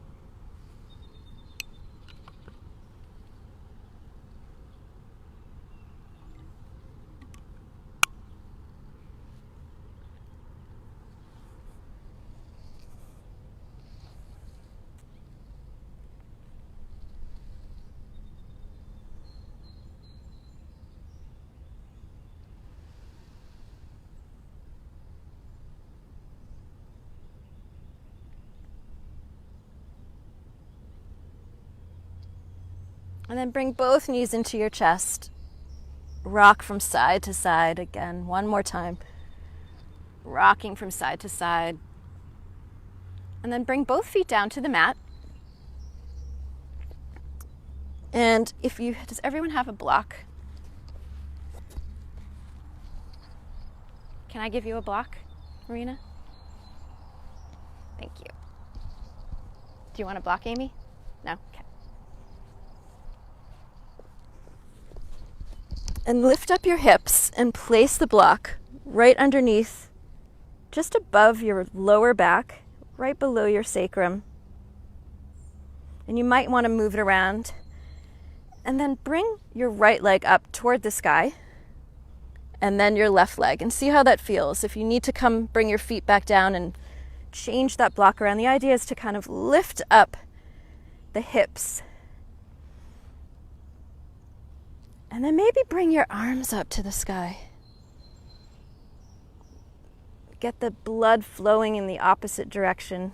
And then bring both knees into your chest. Rock from side to side again, one more time. Rocking from side to side. And then bring both feet down to the mat. And does everyone have a block? Can I give you a block, Marina? Thank you. Do you want to block, Amy? No? Okay. And lift up your hips and place the block right underneath, just above your lower back, right below your sacrum. And you might want to move it around. And then bring your right leg up toward the sky, and then your left leg, and see how that feels. If you need to come bring your feet back down and change that block around, the idea is to kind of lift up the hips. And then maybe bring your arms up to the sky. Get the blood flowing in the opposite direction.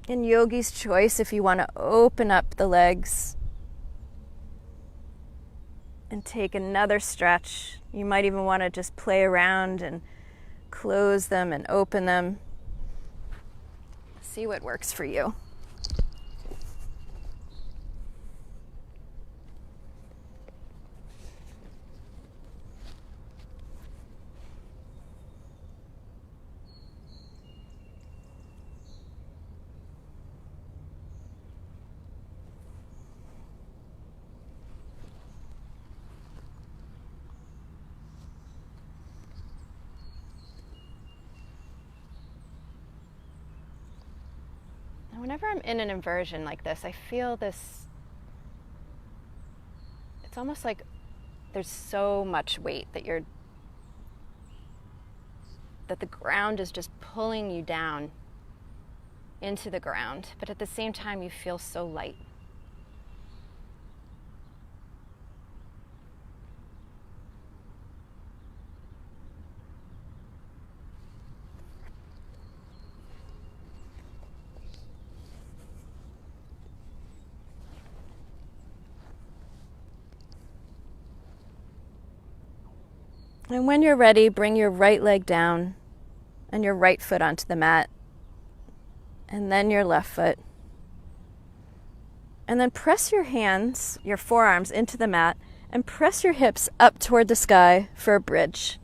In yogi's choice, if you want to open up the legs and take another stretch, you might even want to just play around and close them and open them. See what works for you. Whenever I'm in an inversion like this, I feel this, it's almost like there's so much weight that the ground is just pulling you down into the ground, but at the same time you feel so light. And when you're ready, bring your right leg down and your right foot onto the mat, and then your left foot. And then press your hands, your forearms into the mat, and press your hips up toward the sky for a bridge.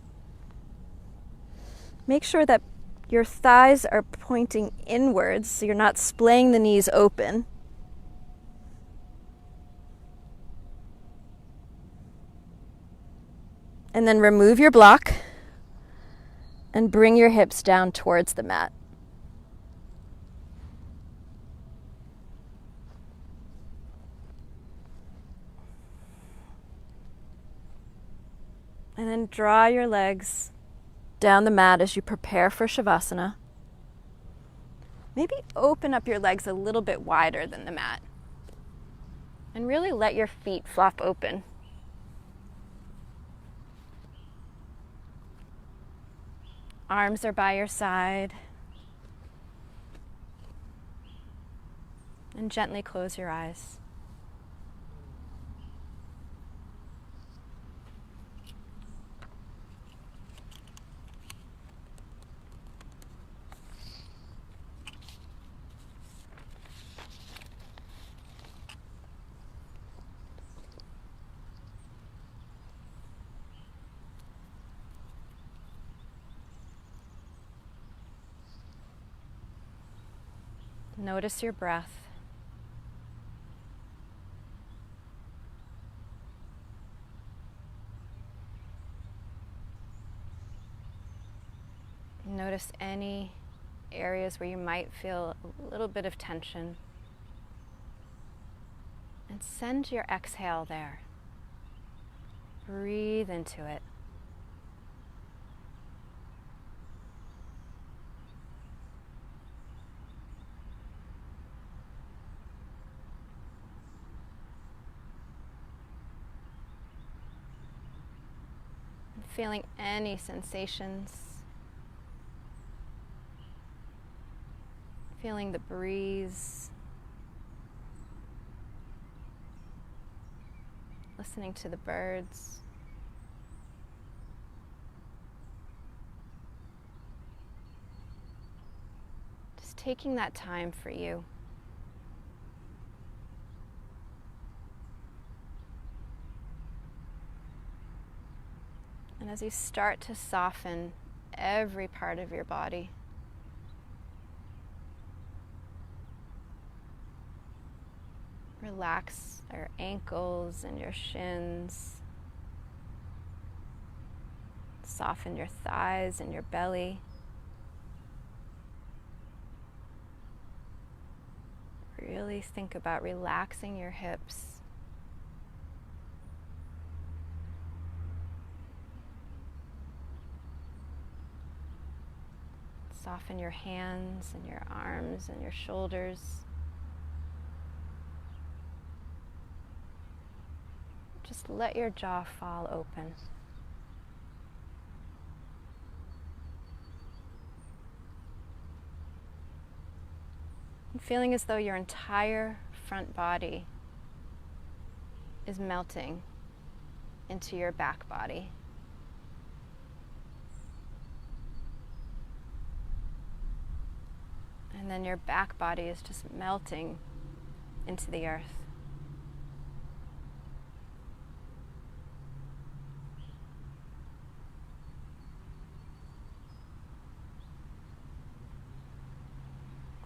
Make sure that your thighs are pointing inwards, so you're not splaying the knees open. And then remove your block and bring your hips down towards the mat. And then draw your legs down the mat as you prepare for Shavasana. Maybe open up your legs a little bit wider than the mat. And really let your feet flop open. Arms are by your side. And gently close your eyes. Notice your breath. Notice any areas where you might feel a little bit of tension. And send your exhale there. Breathe into it. Feeling any sensations, feeling the breeze, listening to the birds. Just taking that time for you. as you start to soften every part of your body, relax your ankles and your shins. Soften your thighs and your belly. Really think about relaxing your hips. Soften your hands and your arms and your shoulders. Just let your jaw fall open. And feeling as though your entire front body is melting into your back body. And then your back body is just melting into the earth.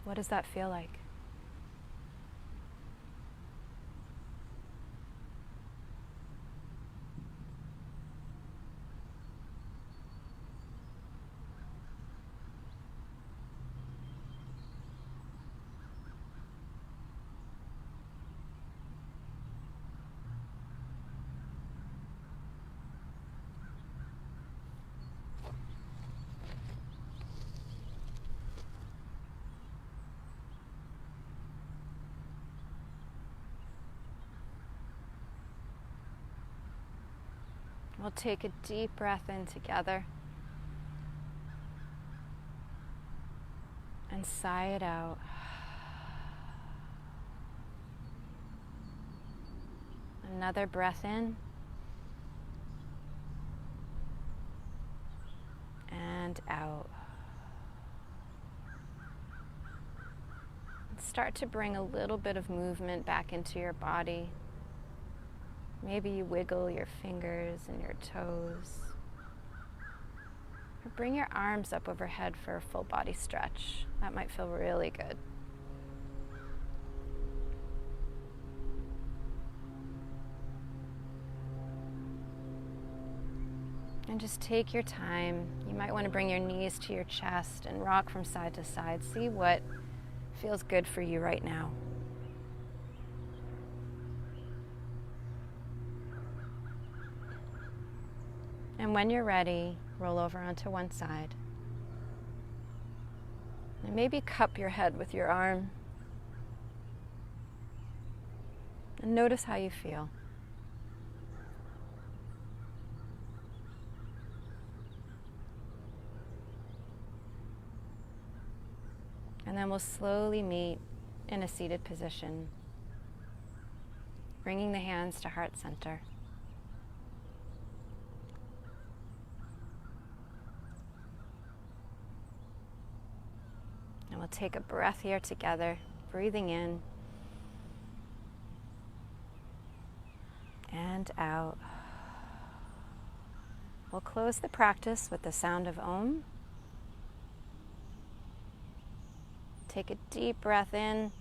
What does that feel like? We'll take a deep breath in together and sigh it out. Another breath in and out. And start to bring a little bit of movement back into your body. Maybe you wiggle your fingers and your toes. Or bring your arms up overhead for a full body stretch. That might feel really good. And just take your time. You might want to bring your knees to your chest and rock from side to side. See what feels good for you right now. And when you're ready, roll over onto one side. And maybe cup your head with your arm. And notice how you feel. And then we'll slowly meet in a seated position, bringing the hands to heart center. And we'll take a breath here together, breathing in and out. We'll close the practice with the sound of Om. Take a deep breath in.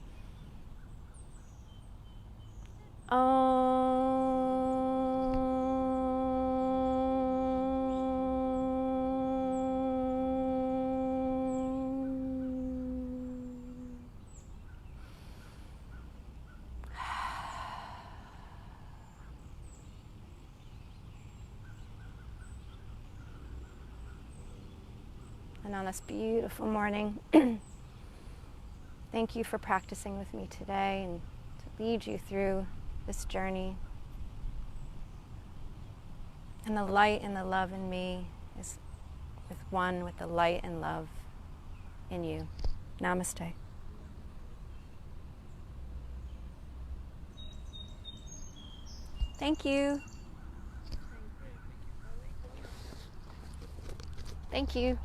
And on this beautiful morning, thank you for practicing with me today and to lead you through this journey. And the light and the love in me is with one with the light and love in you. Namaste. Thank you. Thank you.